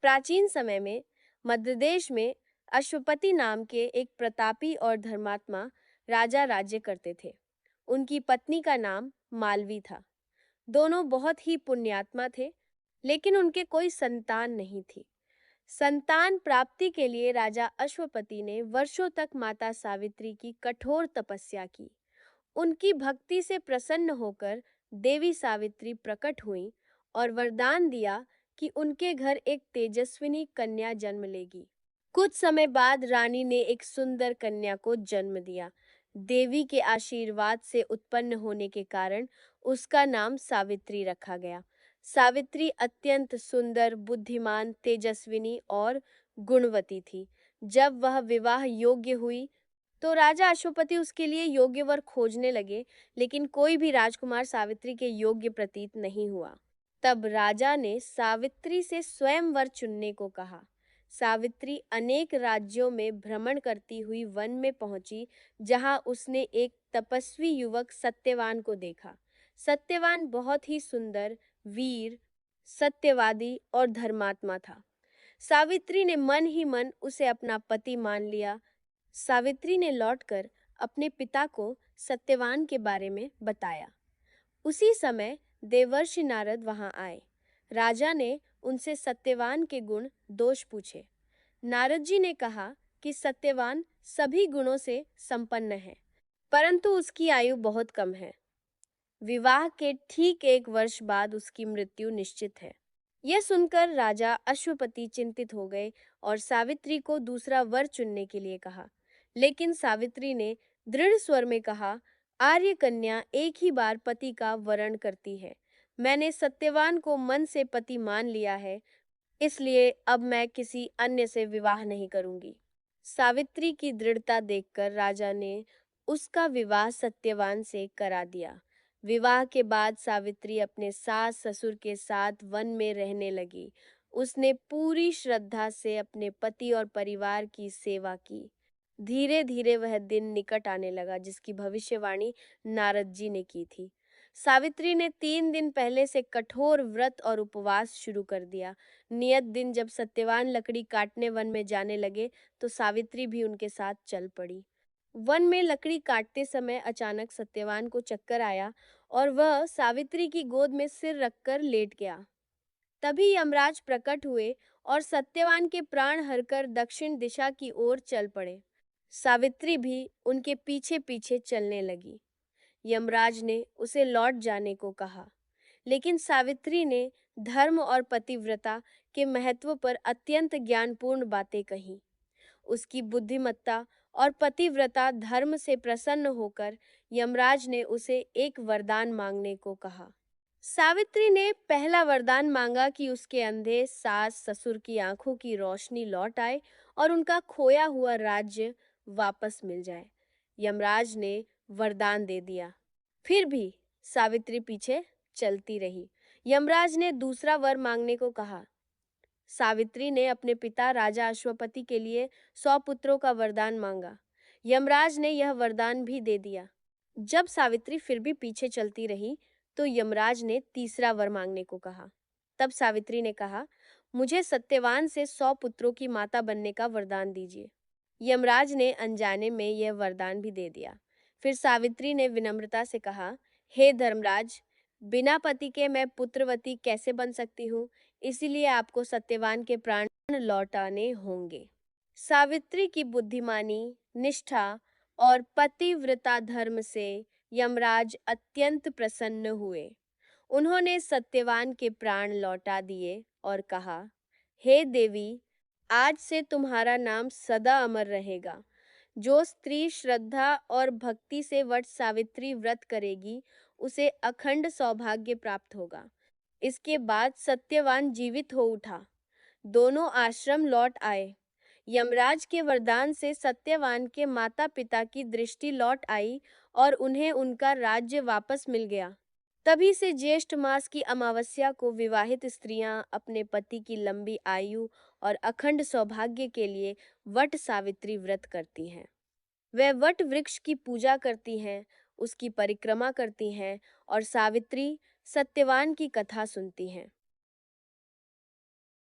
प्राचीन समय में मध्य देश में अश्वपति नाम के एक प्रतापी और धर्मात्मा राजा राज्य करते थे। उनकी पत्नी का नाम मालवी था। दोनों बहुत ही पुण्यात्मा थे, लेकिन उनके कोई संतान नहीं थी। संतान प्राप्ति के लिए राजा अश्वपति ने वर्षों तक माता सावित्री की कठोर तपस्या की। उनकी भक्ति से प्रसन्न होकर देवी सावित्री प्रकट हुईं और वरदान दिया कि उनके घर एक तेजस्विनी कन्या जन्म लेगी। कुछ समय बाद रानी ने एक सुंदर कन्या को जन्म दिया। देवी के आशीर्वाद से उत्पन्न होने के कारण उसका नाम सावित्री रखा गया। सावित्री अत्यंत सुंदर, बुद्धिमान, तेजस्विनी और गुणवती थी। जब वह विवाह योग्य हुई तो राजा अश्वपति उसके लिए योग्य वर खोजने लगे, लेकिन कोई भी राजकुमार सावित्री के योग्य प्रतीत नहीं हुआ। तब राजा ने सावित्री से स्वयंवर चुनने को कहा। सावित्री अनेक राज्यों में भ्रमण करती हुई वन में पहुंची, जहां उसने एक तपस्वी युवक सत्यवान को देखा। सत्यवान बहुत ही सुंदर, वीर, सत्यवादी और धर्मात्मा था। सावित्री ने मन ही मन उसे अपना पति मान लिया। सावित्री ने लौटकर अपने पिता को सत्यवान के बारे में बताया। उसी समय देवर्षि नारद वहां आए। राजा ने उनसे सत्यवान के गुण दोष पूछे। नारद जी ने कहा कि सत्यवान सभी गुणों से संपन्न है, परंतु उसकी आयु बहुत कम है। विवाह के ठीक 1 वर्ष बाद उसकी मृत्यु निश्चित है। यह सुनकर राजा अश्वपति चिंतित हो गए और सावित्री को दूसरा वर चुनने के लिए कहा। लेकिन सावित्री ने दृढ़ स्वर में कहा, आर्य कन्या एक ही बार पति का वरण करती है। मैंने सत्यवान को मन से पति मान लिया है, इसलिए अब मैं किसी अन्य से विवाह नहीं करूंगी। सावित्री की दृढ़ता देखकर राजा ने उसका विवाह सत्यवान से करा दिया। विवाह के बाद सावित्री अपने सास ससुर के साथ वन में रहने लगी। उसने पूरी श्रद्धा से अपने पति और परिवार की सेवा की। धीरे धीरे वह दिन निकट आने लगा जिसकी भविष्यवाणी नारद जी ने की थी। सावित्री ने 3 दिन पहले से कठोर व्रत और उपवास शुरू कर दिया। नियत दिन जब सत्यवान लकड़ी काटने वन में जाने लगे तो सावित्री भी उनके साथ चल पड़ी। वन में लकड़ी काटते समय अचानक सत्यवान को चक्कर आया और वह सावित्री की गोद में सिर रखकर लेट गया। तभी यमराज प्रकट हुए और सत्यवान के प्राण हरकर दक्षिण दिशा की ओर चल पड़े। सावित्री भी उनके पीछे पीछे चलने लगी। यमराज ने उसे लौट जाने को कहा, लेकिन सावित्री ने धर्म और पतिव्रता के महत्व पर अत्यंत ज्ञानपूर्ण बातें कही। उसकी बुद्धिमत्ता और पतिव्रता धर्म से प्रसन्न होकर यमराज ने उसे एक वरदान मांगने को कहा। सावित्री ने पहला वरदान मांगा कि उसके अंधे सास ससुर की आंखों की रोशनी लौट आए और उनका खोया हुआ राज्य वापस मिल जाए। यमराज ने वरदान दे दिया, फिर भी सावित्री पीछे चलती रही। यमराज ने दूसरा वर मांगने को कहा। सावित्री ने अपने पिता राजा अश्वपति के लिए 100 पुत्रों का वरदान मांगा। यमराज ने यह वरदान भी दे दिया। जब सावित्री फिर भी पीछे चलती रही तो यमराज ने तीसरा वर मांगने को कहा। तब सावित्री ने कहा, मुझे सत्यवान से 100 पुत्रों की माता बनने का वरदान दीजिए। यमराज ने अनजाने में यह वरदान भी दे दिया। फिर सावित्री ने विनम्रता से कहा, हे धर्मराज, बिना पति के मैं पुत्रवती कैसे बन सकती हूँ, इसीलिए आपको सत्यवान के प्राण लौटाने होंगे। सावित्री की बुद्धिमानी, निष्ठा और पतिव्रता धर्म से यमराज अत्यंत प्रसन्न हुए। उन्होंने सत्यवान के प्राण लौटा दिए और कहा, हे देवी, आज से तुम्हारा नाम सदा अमर रहेगा। जो स्त्री श्रद्धा और भक्ति से वट सावित्री व्रत करेगी उसे अखंड सौभाग्य प्राप्त होगा। इसके बाद सत्यवान जीवित हो उठा। दोनों आश्रम लौट आए। यमराज के वरदान से सत्यवान के माता पिता की दृष्टि लौट आई और उन्हें उनका राज्य वापस मिल गया। तभी से ज्येष्ठ मास की अमावस्या को विवाहित स्त्रियां अपने पति की लंबी आयु और अखंड सौभाग्य के लिए वट सावित्री व्रत करती हैं। वे वट वृक्ष की पूजा करती हैं, उसकी परिक्रमा करती हैं और सावित्री सत्यवान की कथा सुनती हैं।